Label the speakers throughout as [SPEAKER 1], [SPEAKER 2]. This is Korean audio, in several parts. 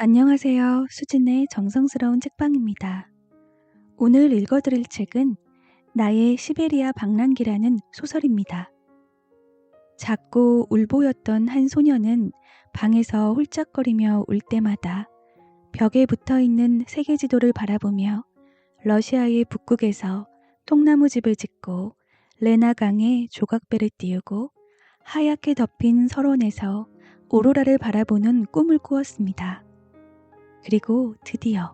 [SPEAKER 1] 안녕하세요. 수진의 정성스러운 책방입니다. 오늘 읽어드릴 책은 나의 시베리아 방랑기라는 소설입니다. 작고 울보였던 한 소녀는 방에서 홀짝거리며 울 때마다 벽에 붙어있는 세계지도를 바라보며 러시아의 북극에서 통나무집을 짓고 레나강에 조각배를 띄우고 하얗게 덮인 설원에서 오로라를 바라보는 꿈을 꾸었습니다. 그리고 드디어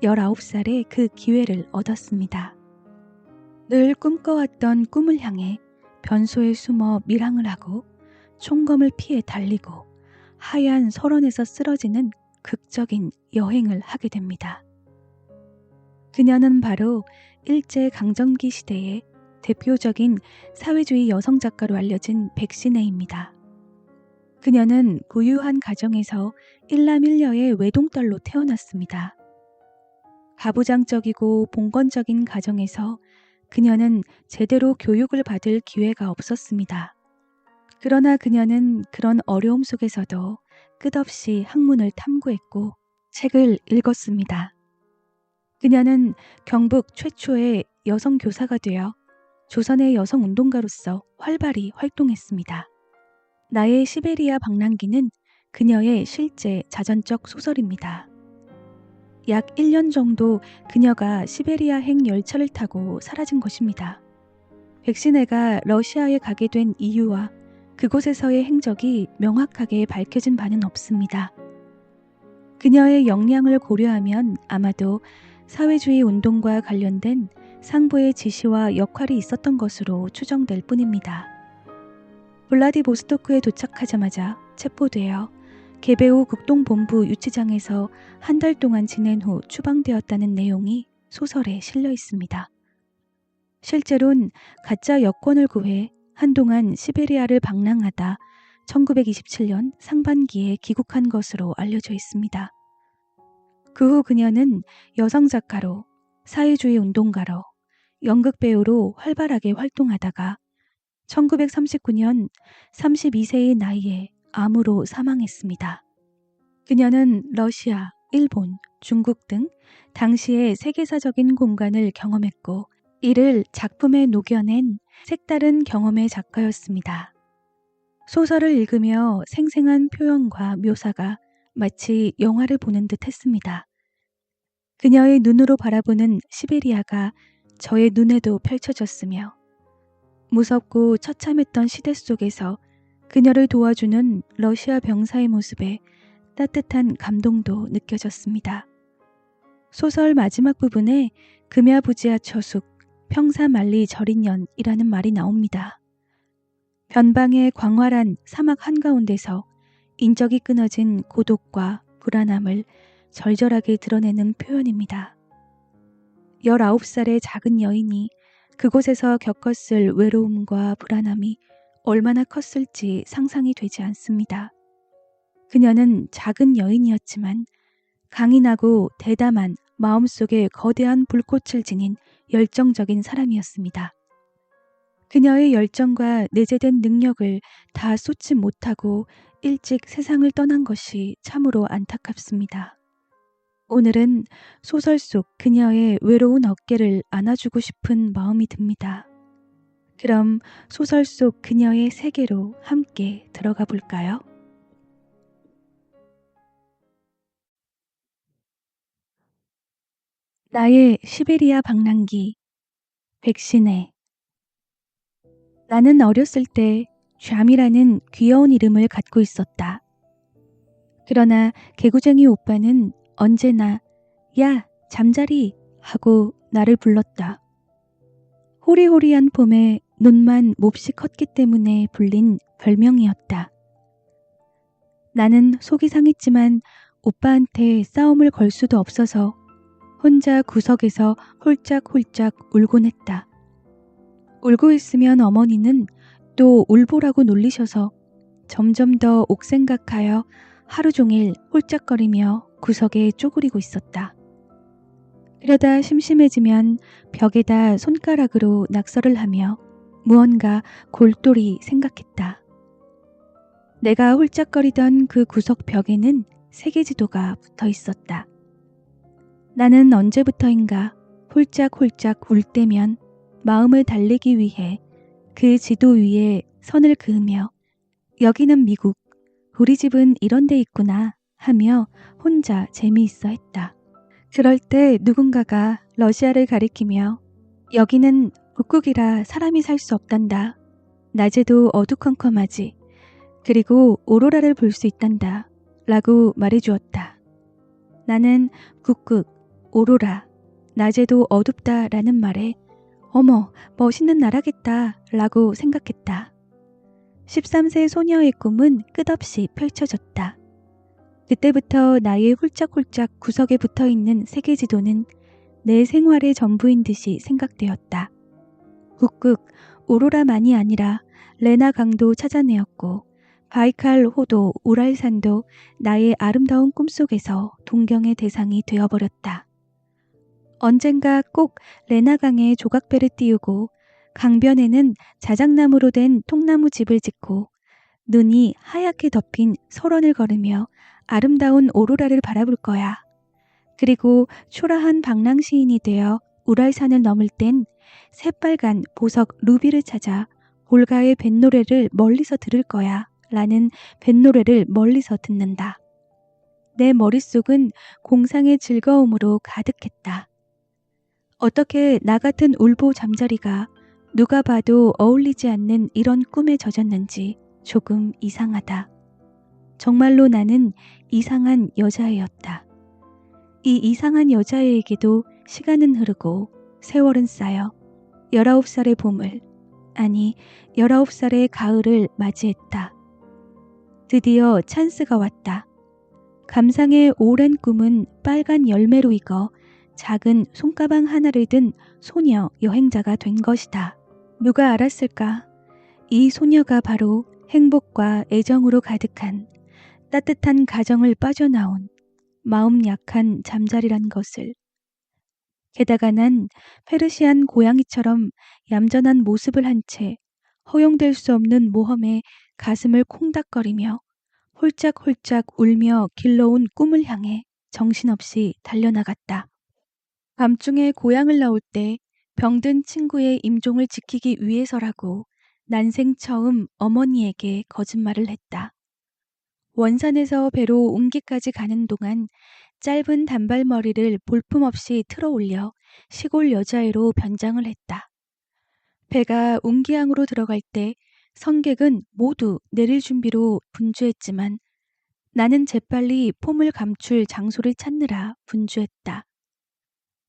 [SPEAKER 1] 19살에 그 기회를 얻었습니다. 늘 꿈꿔왔던 꿈을 향해 변소에 숨어 밀항을 하고 총검을 피해 달리고 하얀 설원에서 쓰러지는 극적인 여행을 하게 됩니다. 그녀는 바로 일제강점기 시대의 대표적인 사회주의 여성 작가로 알려진 백신혜입니다. 그녀는 부유한 가정에서 일남일녀의 외동딸로 태어났습니다. 가부장적이고 봉건적인 가정에서 그녀는 제대로 교육을 받을 기회가 없었습니다. 그러나 그녀는 그런 어려움 속에서도 끝없이 학문을 탐구했고 책을 읽었습니다. 그녀는 경북 최초의 여성 교사가 되어 조선의 여성 운동가로서 활발히 활동했습니다. 나의 시베리아 방랑기는 그녀의 실제 자전적 소설입니다. 약 1년 정도 그녀가 시베리아행 열차를 타고 사라진 것입니다. 백신혜가 러시아에 가게 된 이유와 그곳에서의 행적이 명확하게 밝혀진 바는 없습니다. 그녀의 역량을 고려하면 아마도 사회주의 운동과 관련된 상부의 지시와 역할이 있었던 것으로 추정될 뿐입니다. 블라디보스토크에 도착하자마자 체포되어 개베우 국동본부 유치장에서 한 달 동안 지낸 후 추방되었다는 내용이 소설에 실려 있습니다. 실제로는 가짜 여권을 구해 한동안 시베리아를 방랑하다 1927년 상반기에 귀국한 것으로 알려져 있습니다. 그 후 그녀는 여성 작가로, 사회주의 운동가로, 연극배우로 활발하게 활동하다가 1939년 32세의 나이에 암으로 사망했습니다. 그녀는 러시아, 일본, 중국 등 당시의 세계사적인 공간을 경험했고 이를 작품에 녹여낸 색다른 경험의 작가였습니다. 소설을 읽으며 생생한 표현과 묘사가 마치 영화를 보는 듯 했습니다. 그녀의 눈으로 바라보는 시베리아가 저의 눈에도 펼쳐졌으며 무섭고 처참했던 시대 속에서 그녀를 도와주는 러시아 병사의 모습에 따뜻한 감동도 느껴졌습니다. 소설 마지막 부분에 금야부지아 처숙, 평사만리 절인년이라는 말이 나옵니다. 변방의 광활한 사막 한가운데서 인적이 끊어진 고독과 불안함을 절절하게 드러내는 표현입니다. 19살의 작은 여인이 그곳에서 겪었을 외로움과 불안함이 얼마나 컸을지 상상이 되지 않습니다. 그녀는 작은 여인이었지만 강인하고 대담한 마음속에 거대한 불꽃을 지닌 열정적인 사람이었습니다. 그녀의 열정과 내재된 능력을 다 쏟지 못하고 일찍 세상을 떠난 것이 참으로 안타깝습니다. 오늘은 소설 속 그녀의 외로운 어깨를 안아주고 싶은 마음이 듭니다. 그럼 소설 속 그녀의 세계로 함께 들어가 볼까요? 나의 시베리아 방랑기, 백신혜. 나는 어렸을 때 쟈이라는 귀여운 이름을 갖고 있었다. 그러나 개구쟁이 오빠는 언제나 야, 잠자리 하고 나를 불렀다. 호리호리한 봄에 눈만 몹시 컸기 때문에 불린 별명이었다. 나는 속이 상했지만 오빠한테 싸움을 걸 수도 없어서 혼자 구석에서 홀짝홀짝 울곤 했다. 울고 있으면 어머니는 또 울보라고 놀리셔서 점점 더 옥생각하여 하루 종일 홀짝거리며 구석에 쪼그리고 있었다. 그러다 심심해지면 벽에다 손가락으로 낙서를 하며 무언가 골똘히 생각했다. 내가 홀짝거리던 그 구석 벽에는 세계지도가 붙어 있었다. 나는 언제부터인가 홀짝홀짝 울 때면 마음을 달래기 위해 그 지도 위에 선을 그으며 여기는 미국, 우리 집은 이런 데 있구나 하며 혼자 재미있어 했다. 그럴 때 누군가가 러시아를 가리키며 여기는 북극이라 사람이 살 수 없단다. 낮에도 어두컴컴하지. 그리고 오로라를 볼 수 있단다. 라고 말해주었다. 나는 북극, 오로라, 낮에도 어둡다 라는 말에 어머, 멋있는 나라겠다 라고 생각했다. 13세 소녀의 꿈은 끝없이 펼쳐졌다. 그때부터 나의 홀짝홀짝 구석에 붙어있는 세계지도는 내 생활의 전부인 듯이 생각되었다. 북극, 오로라만이 아니라 레나 강도 찾아내었고 바이칼 호도, 우랄산도 나의 아름다운 꿈속에서 동경의 대상이 되어버렸다. 언젠가 꼭 레나강에 조각배를 띄우고 강변에는 자작나무로 된 통나무 집을 짓고 눈이 하얗게 덮인 설원을 걸으며 아름다운 오로라를 바라볼 거야. 그리고 초라한 방랑시인이 되어 우랄산을 넘을 땐 새빨간 보석 루비를 찾아 볼가의 뱃노래를 멀리서 들을 거야. 라는 뱃노래를 멀리서 듣는다. 내 머릿속은 공상의 즐거움으로 가득했다. 어떻게 나 같은 울보 잠자리가 누가 봐도 어울리지 않는 이런 꿈에 젖었는지 조금 이상하다. 정말로 나는 이상한 여자애였다. 이 이상한 여자애에게도 시간은 흐르고 세월은 쌓여 19살의 봄을, 아니 19살의 가을을 맞이했다. 드디어 찬스가 왔다. 감상의 오랜 꿈은 빨간 열매로 익어 작은 손가방 하나를 든 소녀 여행자가 된 것이다. 누가 알았을까? 이 소녀가 바로 행복과 애정으로 가득한 따뜻한 가정을 빠져나온 마음 약한 잠자리란 것을. 게다가 난 페르시안 고양이처럼 얌전한 모습을 한 채 허용될 수 없는 모험에 가슴을 콩닥거리며 홀짝홀짝 울며 길러온 꿈을 향해 정신없이 달려나갔다. 밤중에 고향을 나올 때 병든 친구의 임종을 지키기 위해서라고 난생 처음 어머니에게 거짓말을 했다. 원산에서 배로 웅기까지 가는 동안 짧은 단발머리를 볼품없이 틀어 올려 시골 여자애로 변장을 했다. 배가 웅기항으로 들어갈 때 선객은 모두 내릴 준비로 분주했지만 나는 재빨리 폼을 감출 장소를 찾느라 분주했다.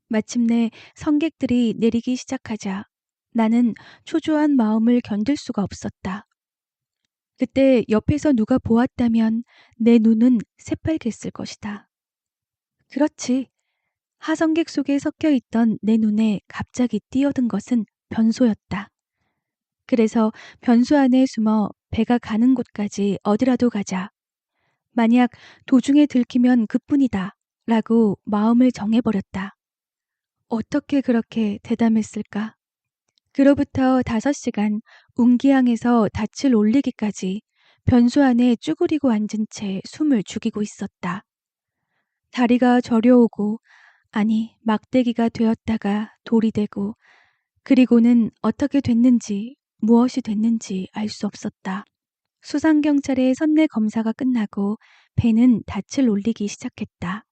[SPEAKER 1] 마침내 선객들이 내리기 시작하자 나는 초조한 마음을 견딜 수가 없었다. 그때 옆에서 누가 보았다면 내 눈은 새빨갰을 것이다. 그렇지. 하선객 속에 섞여 있던 내 눈에 갑자기 띄어든 것은 변소였다. 그래서 변소 안에 숨어 배가 가는 곳까지 어디라도 가자. 만약 도중에 들키면 그뿐이다. 라고 마음을 정해버렸다. 어떻게 그렇게 대담했을까? 그로부터 5시간 웅기항에서 닻을 올리기까지 변소 안에 쭈그리고 앉은 채 숨을 죽이고 있었다. 다리가 저려오고 아니 막대기가 되었다가 돌이 되고 그리고는 어떻게 됐는지 무엇이 됐는지 알 수 없었다. 수상경찰의 선내 검사가 끝나고 배는 닻을 올리기 시작했다.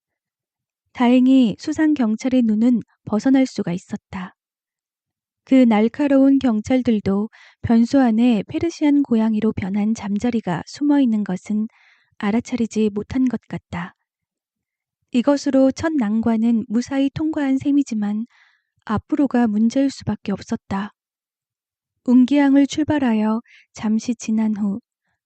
[SPEAKER 1] 다행히 수상경찰의 눈은 벗어날 수가 있었다. 그 날카로운 경찰들도 변소 안에 페르시안 고양이로 변한 잠자리가 숨어있는 것은 알아차리지 못한 것 같다. 이것으로 첫 난관은 무사히 통과한 셈이지만 앞으로가 문제일 수밖에 없었다. 웅기항을 출발하여 잠시 지난 후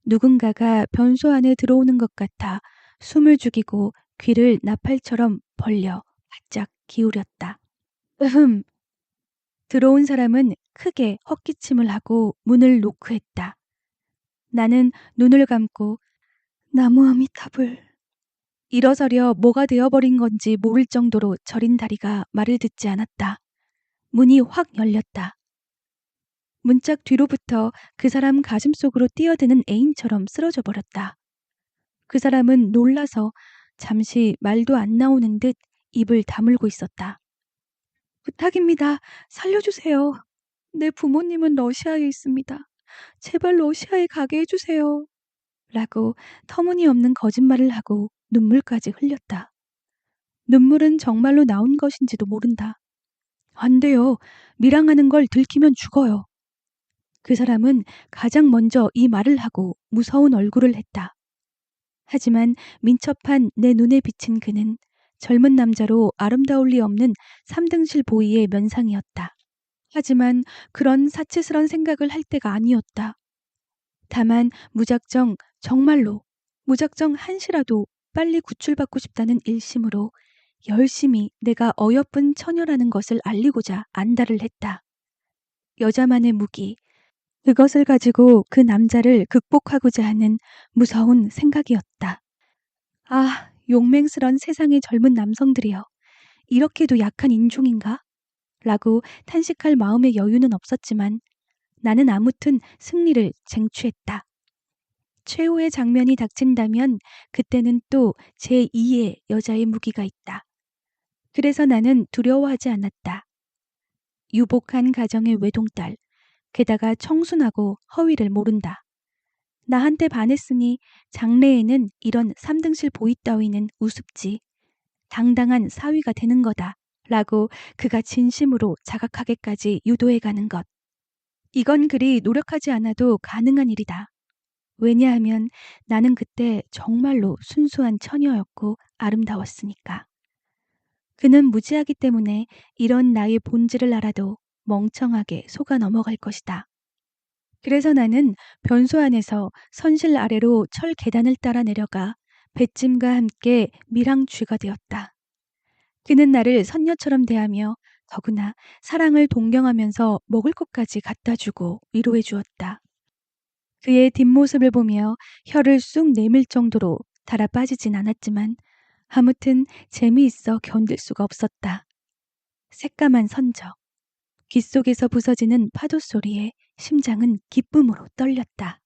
[SPEAKER 1] 누군가가 변소 안에 들어오는 것 같아 숨을 죽이고 귀를 나팔처럼 벌려 바짝 기울였다. 으흠! 들어온 사람은 크게 헛기침을 하고 문을 노크했다. 나는 눈을 감고 나무 아미타불 일어서려 뭐가 되어버린 건지 모를 정도로 저린 다리가 말을 듣지 않았다. 문이 확 열렸다. 문짝 뒤로부터 그 사람 가슴 속으로 뛰어드는 애인처럼 쓰러져 버렸다. 그 사람은 놀라서 잠시 말도 안 나오는 듯 입을 다물고 있었다. 부탁입니다. 살려주세요. 내 부모님은 러시아에 있습니다. 제발 러시아에 가게 해주세요. 라고 터무니없는 거짓말을 하고 눈물까지 흘렸다. 눈물은 정말로 나온 것인지도 모른다. 안 돼요. 밀항하는 걸 들키면 죽어요. 그 사람은 가장 먼저 이 말을 하고 무서운 얼굴을 했다. 하지만 민첩한 내 눈에 비친 그는 젊은 남자로 아름다울 리 없는 삼등실 보이의 면상이었다. 하지만 그런 사치스런 생각을 할 때가 아니었다. 다만 무작정, 정말로 무작정 한시라도 빨리 구출받고 싶다는 일심으로 열심히 내가 어여쁜 처녀라는 것을 알리고자 안달을 했다. 여자만의 무기, 그것을 가지고 그 남자를 극복하고자 하는 무서운 생각이었다. 아, 용맹스런 세상의 젊은 남성들이여. 이렇게도 약한 인종인가? 라고 탄식할 마음의 여유는 없었지만 나는 아무튼 승리를 쟁취했다. 최후의 장면이 닥친다면 그때는 또 제2의 여자의 무기가 있다. 그래서 나는 두려워하지 않았다. 유복한 가정의 외동딸, 게다가 청순하고 허위를 모른다. 나한테 반했으니 장래에는 이런 삼등실 보이 따위는 우습지. 당당한 사위가 되는 거다. 라고 그가 진심으로 자각하게까지 유도해가는 것. 이건 그리 노력하지 않아도 가능한 일이다. 왜냐하면 나는 그때 정말로 순수한 처녀였고 아름다웠으니까. 그는 무지하기 때문에 이런 나의 본질을 알아도 멍청하게 속아 넘어갈 것이다. 그래서 나는 변소 안에서 선실 아래로 철 계단을 따라 내려가 배짐과 함께 밀항쥐가 되었다. 그는 나를 선녀처럼 대하며 더구나 사랑을 동경하면서 먹을 것까지 갖다 주고 위로해 주었다. 그의 뒷모습을 보며 혀를 쑥 내밀 정도로 달아 빠지진 않았지만 아무튼 재미있어 견딜 수가 없었다. 새까만 선적, 귓속에서 부서지는 파도 소리에 심장은 기쁨으로 떨렸다.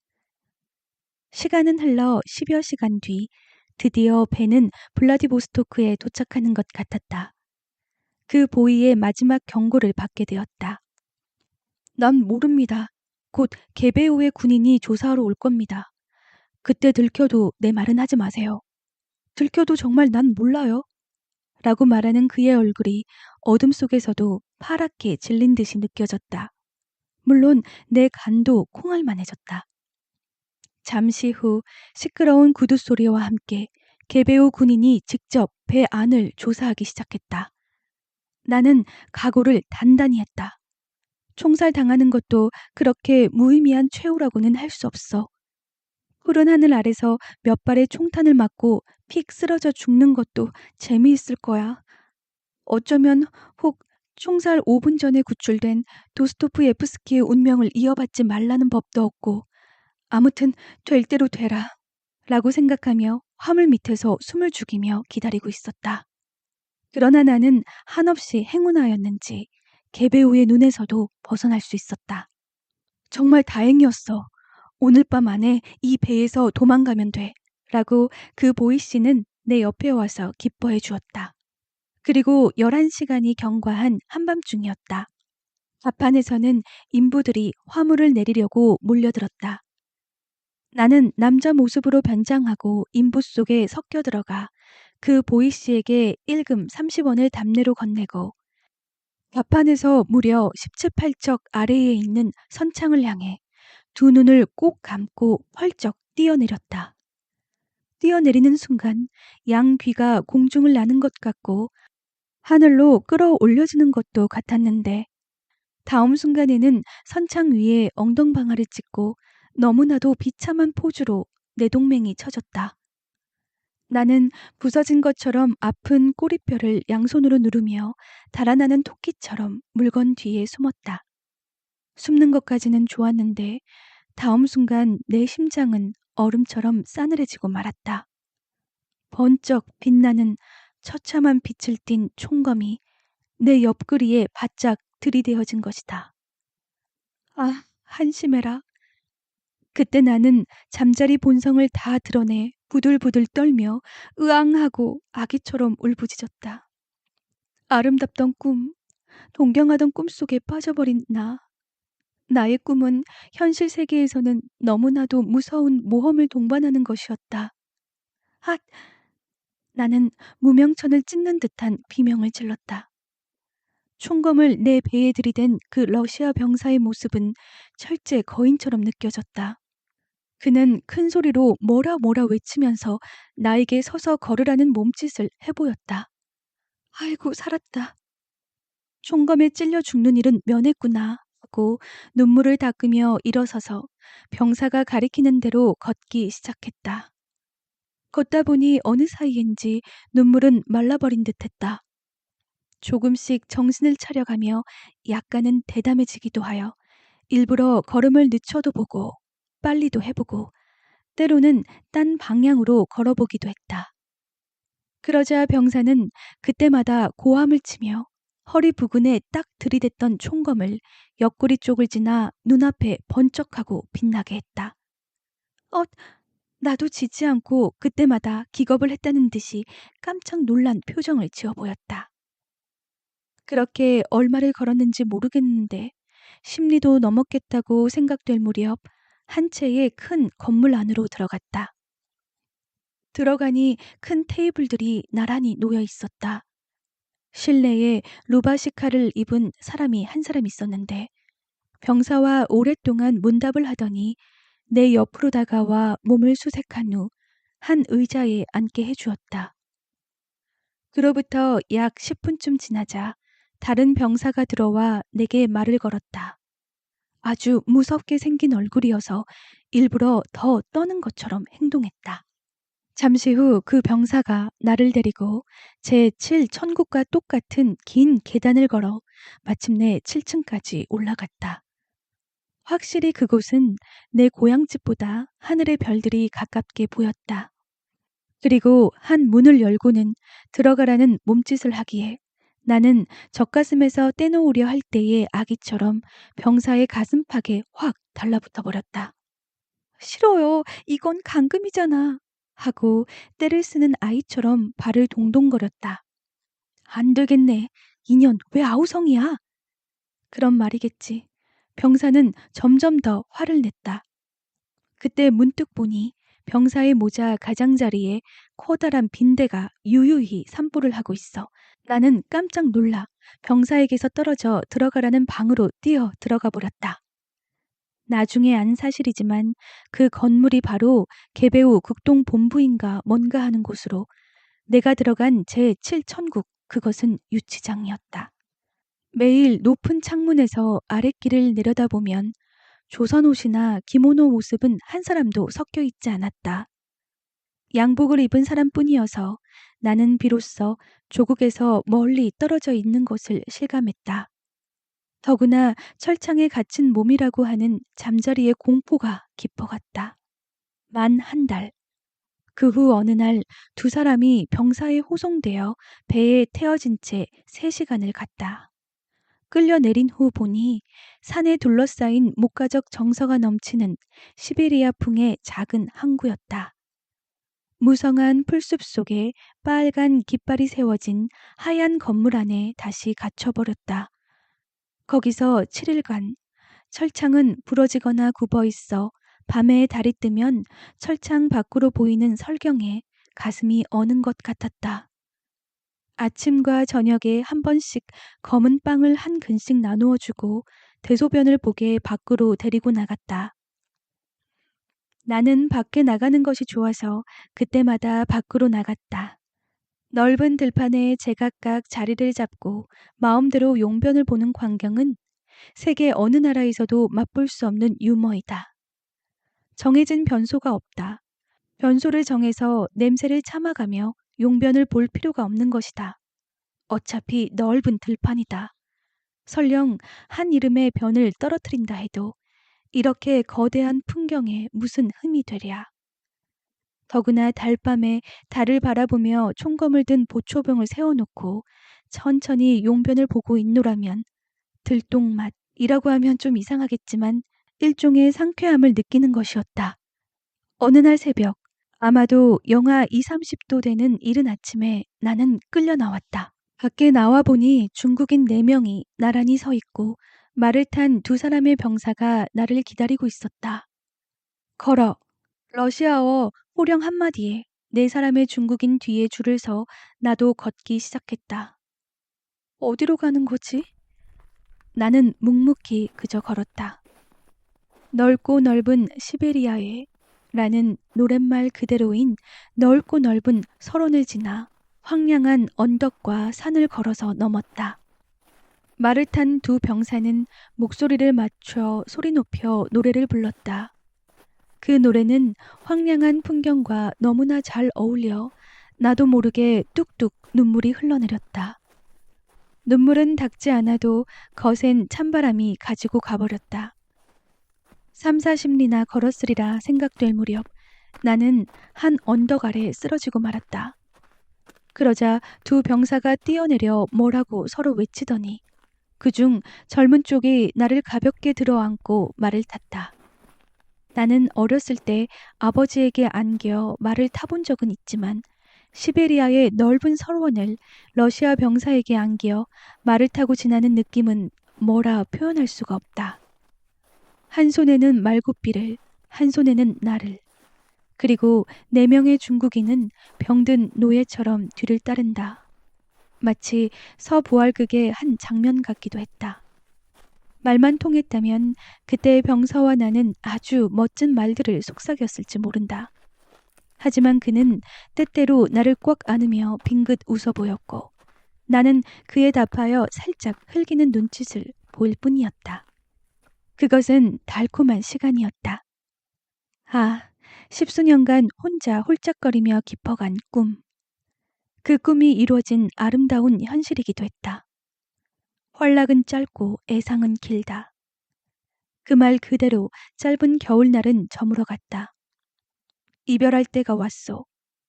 [SPEAKER 1] 시간은 흘러 10여 시간 뒤 드디어 배는 블라디보스토크에 도착하는 것 같았다. 그 보이의 마지막 경고를 받게 되었다. 난 모릅니다. 곧 개베오의 군인이 조사하러 올 겁니다. 그때 들켜도 내 말은 하지 마세요. 들켜도 정말 난 몰라요. 라고 말하는 그의 얼굴이 어둠 속에서도 파랗게 질린 듯이 느껴졌다. 물론 내 간도 콩알만해졌다. 잠시 후 시끄러운 구두 소리와 함께 개베오 군인이 직접 배 안을 조사하기 시작했다. 나는 각오를 단단히 했다. 총살당하는 것도 그렇게 무의미한 최후라고는 할 수 없어. 푸른 하늘 아래서 몇 발의 총탄을 맞고 픽 쓰러져 죽는 것도 재미있을 거야. 어쩌면 혹 총살 5분 전에 구출된 도스토프예프스키의 운명을 이어받지 말라는 법도 없고 아무튼 될 대로 되라 라고 생각하며 화물 밑에서 숨을 죽이며 기다리고 있었다. 그러나 나는 한없이 행운하였는지 개배우의 눈에서도 벗어날 수 있었다. 정말 다행이었어. 오늘 밤 안에 이 배에서 도망가면 돼. 라고 그 보이 씨는 내 옆에 와서 기뻐해 주었다. 그리고 11시간이 경과한 한밤중이었다. 갑판에서는 인부들이 화물을 내리려고 몰려들었다. 나는 남자 모습으로 변장하고 인부 속에 섞여 들어가 그 보이 씨에게 1금 30원을 답례로 건네고 갑판에서 무려 17, 8척 아래에 있는 선창을 향해 두 눈을 꼭 감고 펄쩍 뛰어내렸다. 뛰어내리는 순간 양 귀가 공중을 나는 것 같고 하늘로 끌어올려지는 것도 같았는데 다음 순간에는 선창 위에 엉덩방아를 찍고 너무나도 비참한 포즈로 내 동맹이 쳐졌다. 나는 부서진 것처럼 아픈 꼬리뼈를 양손으로 누르며 달아나는 토끼처럼 물건 뒤에 숨었다. 숨는 것까지는 좋았는데 다음 순간 내 심장은 얼음처럼 싸늘해지고 말았다. 번쩍 빛나는 처참한 빛을 띤 총검이 내 옆구리에 바짝 들이대어진 것이다. 아, 한심해라. 그때 나는 잠자리 본성을 다 드러내 부들부들 떨며 으앙하고 아기처럼 울부짖었다. 아름답던 꿈, 동경하던 꿈속에 빠져버린 나. 나의 꿈은 현실 세계에서는 너무나도 무서운 모험을 동반하는 것이었다. 핫! 나는 무명천을 찢는 듯한 비명을 질렀다. 총검을 내 배에 들이댄 그 러시아 병사의 모습은 철제 거인처럼 느껴졌다. 그는 큰 소리로 뭐라 뭐라 외치면서 나에게 서서 걸으라는 몸짓을 해보였다. 아이고, 살았다. 총검에 찔려 죽는 일은 면했구나 하고 눈물을 닦으며 일어서서 병사가 가리키는 대로 걷기 시작했다. 걷다 보니 어느 사이엔지 눈물은 말라버린 듯했다. 조금씩 정신을 차려가며 약간은 대담해지기도 하여 일부러 걸음을 늦춰도 보고 빨리도 해보고 때로는 딴 방향으로 걸어보기도 했다. 그러자 병사는 그때마다 고함을 치며 허리 부근에 딱 들이댔던 총검을 옆구리 쪽을 지나 눈앞에 번쩍하고 빛나게 했다. 나도 지지 않고 그때마다 기겁을 했다는 듯이 깜짝 놀란 표정을 지어 보였다. 그렇게 얼마를 걸었는지 모르겠는데 10리도 넘었겠다고 생각될 무렵 한 채의 큰 건물 안으로 들어갔다. 들어가니 큰 테이블들이 나란히 놓여 있었다. 실내에 루바시카를 입은 사람이 한 사람 있었는데 병사와 오랫동안 문답을 하더니 내 옆으로 다가와 몸을 수색한 후 한 의자에 앉게 해주었다. 그로부터 약 10분쯤 지나자 다른 병사가 들어와 내게 말을 걸었다. 아주 무섭게 생긴 얼굴이어서 일부러 더 떠는 것처럼 행동했다. 잠시 후 그 병사가 나를 데리고 제7 천국과 똑같은 긴 계단을 걸어 마침내 7층까지 올라갔다. 확실히 그곳은 내 고향집보다 하늘의 별들이 가깝게 보였다. 그리고 한 문을 열고는 들어가라는 몸짓을 하기에 나는 젖가슴에서 떼놓으려 할 때의 아기처럼 병사의 가슴팍에 확 달라붙어 버렸다. 싫어요. 이건 감금이잖아. 하고 떼를 쓰는 아이처럼 발을 동동거렸다. 안 되겠네. 인연 왜 아우성이야? 그런 말이겠지. 병사는 점점 더 화를 냈다. 그때 문득 보니 병사의 모자 가장자리에 커다란 빈대가 유유히 산보를 하고 있어. 나는 깜짝 놀라 병사에게서 떨어져 들어가라는 방으로 뛰어 들어가 버렸다. 나중에 안 사실이지만 그 건물이 바로 개배우 극동본부인가 뭔가 하는 곳으로 내가 들어간 제7천국, 그것은 유치장이었다. 매일 높은 창문에서 아랫길을 내려다보면 조선 옷이나 기모노 모습은 한 사람도 섞여 있지 않았다. 양복을 입은 사람뿐이어서 나는 비로소 조국에서 멀리 떨어져 있는 것을 실감했다. 더구나 철창에 갇힌 몸이라고 하는 잠자리의 공포가 깊어갔다. 만 한 달. 그 후 어느 날 두 사람이 병사에 호송되어 배에 태워진 채 3시간을 갔다. 끌려 내린 후 보니 산에 둘러싸인 목가적 정서가 넘치는 시베리아풍의 작은 항구였다. 무성한 풀숲 속에 빨간 깃발이 세워진 하얀 건물 안에 다시 갇혀버렸다. 거기서 7일간 철창은 부러지거나 굽어 있어 밤에 달이 뜨면 철창 밖으로 보이는 설경에 가슴이 어는 것 같았다. 아침과 저녁에 한 번씩 검은 빵을 한 근씩 나누어 주고 대소변을 보게 밖으로 데리고 나갔다. 나는 밖에 나가는 것이 좋아서 그때마다 밖으로 나갔다. 넓은 들판에 제각각 자리를 잡고 마음대로 용변을 보는 광경은 세계 어느 나라에서도 맛볼 수 없는 유머이다. 정해진 변소가 없다. 변소를 정해서 냄새를 참아가며 용변을 볼 필요가 없는 것이다. 어차피 넓은 들판이다. 설령 한 이름의 변을 떨어뜨린다 해도 이렇게 거대한 풍경에 무슨 흠이 되랴. 더구나 달밤에 달을 바라보며 총검을 든 보초병을 세워놓고 천천히 용변을 보고 있노라면 들똥맛이라고 하면 좀 이상하겠지만 일종의 상쾌함을 느끼는 것이었다. 어느 날 새벽 아마도 영하 2~30도 되는 이른 아침에 나는 끌려 나왔다. 밖에 나와 보니 중국인 4명이 나란히 서 있고 말을 탄 2사람의 병사가 나를 기다리고 있었다. 걸어. 러시아어 호령 한마디에 4사람의 중국인 뒤에 줄을 서 나도 걷기 시작했다. 어디로 가는 거지? 나는 묵묵히 그저 걸었다. 넓고 넓은 시베리아에 라는 노랫말 그대로인 넓고 넓은 설원을 지나 황량한 언덕과 산을 걸어서 넘었다. 말을 탄 2병사는 목소리를 맞춰 소리 높여 노래를 불렀다. 그 노래는 황량한 풍경과 너무나 잘 어울려 나도 모르게 뚝뚝 눈물이 흘러내렸다. 눈물은 닦지 않아도 거센 찬바람이 가지고 가버렸다. 3~40리나 걸었으리라 생각될 무렵 나는 한 언덕 아래 쓰러지고 말았다. 그러자 2병사가 뛰어내려 뭐라고 서로 외치더니 그중 젊은 쪽이 나를 가볍게 들어안고 말을 탔다. 나는 어렸을 때 아버지에게 안겨 말을 타본 적은 있지만 시베리아의 넓은 설원을 러시아 병사에게 안겨 말을 타고 지나는 느낌은 뭐라 표현할 수가 없다. 한 손에는 말굽비를, 한 손에는 나를, 그리고 4명의 중국인은 병든 노예처럼 뒤를 따른다. 마치 서부활극의 한 장면 같기도 했다. 말만 통했다면 그때의 병사와 나는 아주 멋진 말들을 속삭였을지 모른다. 하지만 그는 때때로 나를 꽉 안으며 빙긋 웃어 보였고 나는 그에 답하여 살짝 흘기는 눈짓을 보일 뿐이었다. 그것은 달콤한 시간이었다. 아, 10수년간 혼자 홀짝거리며 깊어간 꿈. 그 꿈이 이루어진 아름다운 현실이기도 했다. 활락은 짧고 애상은 길다. 그 말 그대로 짧은 겨울날은 저물어갔다. 이별할 때가 왔소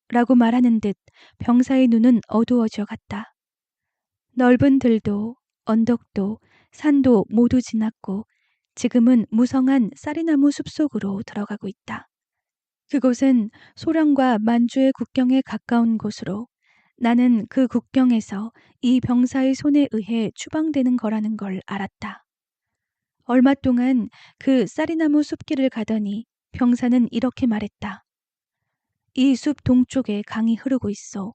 [SPEAKER 1] 라고 말하는 듯 병사의 눈은 어두워져 갔다. 넓은 들도 언덕도 산도 모두 지났고 지금은 무성한 쌀이나무 숲속으로 들어가고 있다. 그곳은 소련과 만주의 국경에 가까운 곳으로 나는 그 국경에서 이 병사의 손에 의해 추방되는 거라는 걸 알았다. 얼마 동안 그 쌀이나무 숲길을 가더니 병사는 이렇게 말했다. 이 숲 동쪽에 강이 흐르고 있어.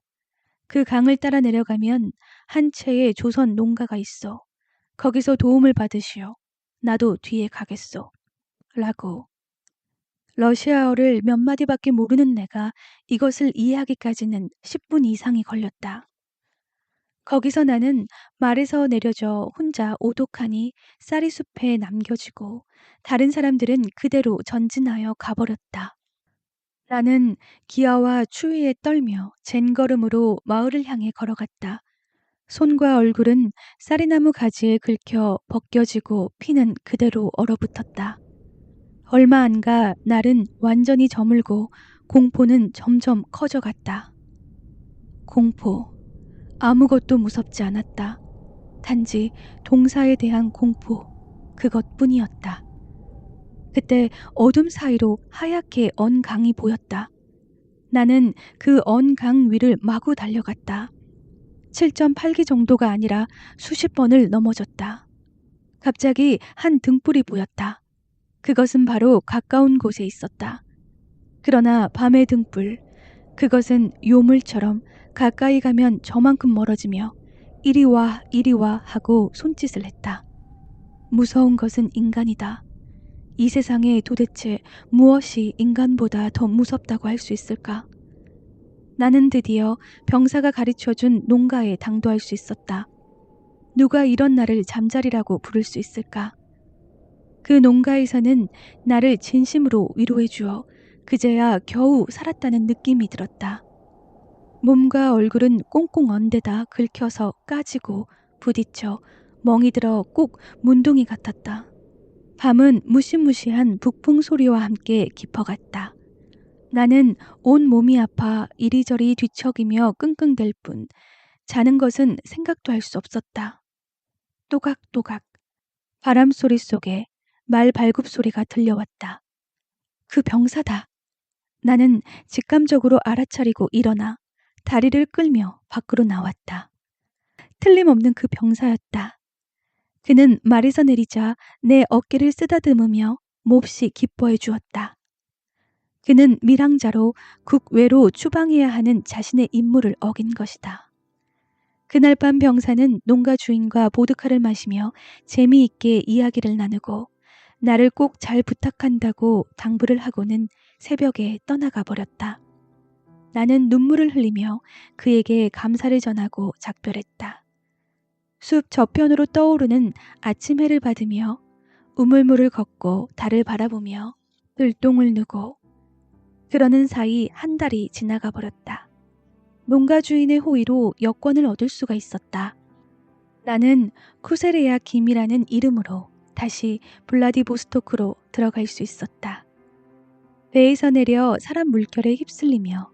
[SPEAKER 1] 그 강을 따라 내려가면 한 채의 조선 농가가 있어. 거기서 도움을 받으시오. 나도 뒤에 가겠소. 라고. 러시아어를 몇 마디밖에 모르는 내가 이것을 이해하기까지는 10분 이상이 걸렸다. 거기서 나는 말에서 내려져 혼자 오독하니 쌀이숲에 남겨지고 다른 사람들은 그대로 전진하여 가버렸다. 나는 기아와 추위에 떨며 젠걸음으로 마을을 향해 걸어갔다. 손과 얼굴은 쌀이나무 가지에 긁혀 벗겨지고 피는 그대로 얼어붙었다. 얼마 안 가 날은 완전히 저물고 공포는 점점 커져갔다. 공포. 아무것도 무섭지 않았다. 단지 동사에 대한 공포. 그것뿐이었다. 그때 어둠 사이로 하얗게 언 강이 보였다. 나는 그 언 강 위를 마구 달려갔다. 7.8기 정도가 아니라 수십 번을 넘어졌다. 갑자기 한 등불이 보였다. 그것은 바로 가까운 곳에 있었다. 그러나 밤의 등불, 그것은 요물처럼 가까이 가면 저만큼 멀어지며 이리 와, 이리 와 하고 손짓을 했다. 무서운 것은 인간이다. 이 세상에 도대체 무엇이 인간보다 더 무섭다고 할 수 있을까? 나는 드디어 병사가 가르쳐준 농가에 당도할 수 있었다. 누가 이런 나를 잠자리라고 부를 수 있을까? 그 농가에서는 나를 진심으로 위로해 주어 그제야 겨우 살았다는 느낌이 들었다. 몸과 얼굴은 꽁꽁 언데다 긁혀서 까지고 부딪혀 멍이 들어 꼭 문둥이 같았다. 밤은 무시무시한 북풍 소리와 함께 깊어갔다. 나는 온 몸이 아파 이리저리 뒤척이며 끙끙댈 뿐 자는 것은 생각도 할 수 없었다. 또각또각 바람 소리 속에 말 발굽 소리가 들려왔다. 그 병사다. 나는 직감적으로 알아차리고 일어나 다리를 끌며 밖으로 나왔다. 틀림없는 그 병사였다. 그는 말에서 내리자 내 어깨를 쓰다듬으며 몹시 기뻐해 주었다. 그는 밀항자로 국외로 추방해야 하는 자신의 임무를 어긴 것이다. 그날 밤 병사는 농가 주인과 보드카를 마시며 재미있게 이야기를 나누고 나를 꼭 잘 부탁한다고 당부를 하고는 새벽에 떠나가 버렸다. 나는 눈물을 흘리며 그에게 감사를 전하고 작별했다. 숲 저편으로 떠오르는 아침 해를 받으며 우물물을 걷고 달을 바라보며 들똥을 누고 그러는 사이 한 달이 지나가 버렸다. 농가 주인의 호의로 여권을 얻을 수가 있었다. 나는 쿠세레야 김이라는 이름으로 다시 블라디보스토크로 들어갈 수 있었다. 배에서 내려 사람 물결에 휩쓸리며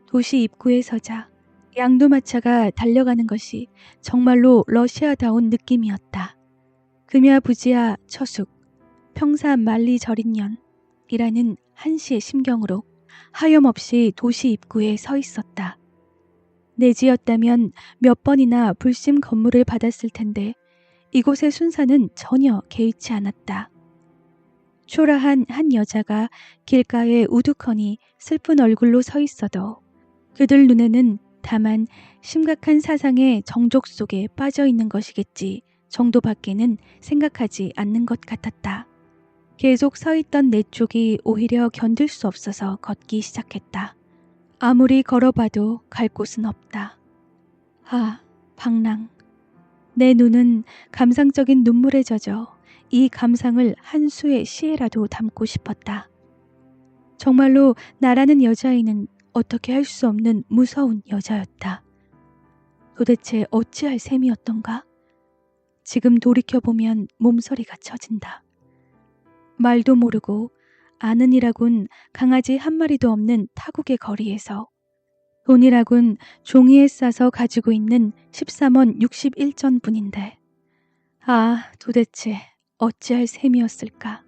[SPEAKER 1] 도시 입구에 서자 양두마차가 달려가는 것이 정말로 러시아다운 느낌이었다. 금야 부지야 처숙, 평사 말리 절인년이라는 한시의 심경으로 하염없이 도시 입구에 서 있었다. 내 지였다면 몇 번이나 불심 건물을 받았을 텐데 이곳의 순사는 전혀 개의치 않았다. 초라한 한 여자가 길가에 우두커니 슬픈 얼굴로 서 있어도 그들 눈에는 다만 심각한 사상의 정족 속에 빠져 있는 것이겠지 정도밖에는 생각하지 않는 것 같았다. 계속 서 있던 내 쪽이 오히려 견딜 수 없어서 걷기 시작했다. 아무리 걸어봐도 갈 곳은 없다. 아, 방랑. 내 눈은 감상적인 눈물에 젖어 이 감상을 한 수의 시에라도 담고 싶었다. 정말로 나라는 여자아이는 어떻게 할 수 없는 무서운 여자였다. 도대체 어찌할 셈이었던가? 지금 돌이켜보면 몸서리가 쳐진다. 말도 모르고 아는이라곤 강아지 한 마리도 없는 타국의 거리에서 돈이라곤 종이에 싸서 가지고 있는 13원 61전 뿐인데 아, 도대체 어찌할 셈이었을까?